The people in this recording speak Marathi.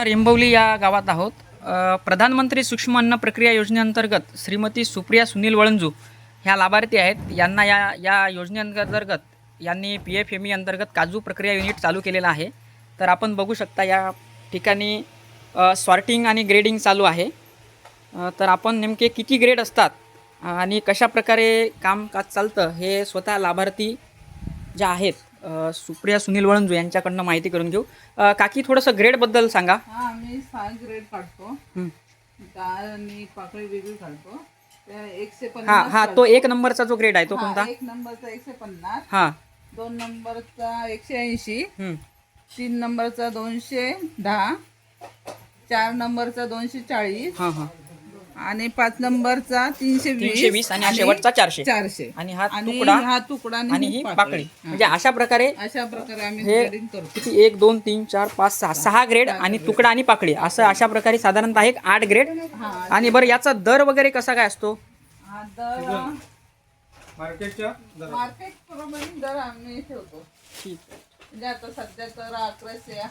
रेंबवली या गावात आहोत. प्रधानमंत्री सूक्ष्म अन्न प्रक्रिया योजनेअंतर्गत श्रीमती सुप्रिया सुनील वळंजू ह्या लाभार्थी आहेत. यांना या या योजनेअंतर्गत यांनी PFME अंतर्गत काजू प्रक्रिया युनिट चालू केलेलं आहे. तर आपण बघू शकता या ठिकाणी सॉर्टिंग आणि ग्रेडिंग चालू आहे. तर आपण नेमके किती ग्रेड असतात आणि कशा प्रकारे कामकाज चालतं हे स्वतः लाभार्थी ज्या आहेत सुप्रिया सुनील वळंजू यांच्याकडनं माहिती करून घेऊ. काकी थोडंसं ग्रेडबद्दल सांगा. हा, मी 6 ग्रेड काढतो. डाळ आणि पाकळी वेगळी काढतो. त्या 150. हा तो 1 नंबरचा जो ग्रेड आहे तो कोणता? 1 नंबरचा 150. हा 2 नंबरचा 180. 3 नंबरचा 210. 4 नंबरचा 240. हा हा आणि 5 नंबरचा 320 आणि शेवटचा 400. आणि हा तुकडा आणि ही पाकळी. म्हणजे अशा प्रकारे आम्ही हे ग्रेडिंग करतो. किती 1 2 3 4 5 6 ग्रेड आणि तुकडा आणि पाकळी असं अशा प्रकारे साधारणतः एक 8 ग्रेड. आणि बरं याचा दर वगैरे कसा काय असतो? हा दर मार्केट प्रमाणे दर आम्ही ठेवतो. ठीक म्हणजे आता सध्या तर 1100 आहे.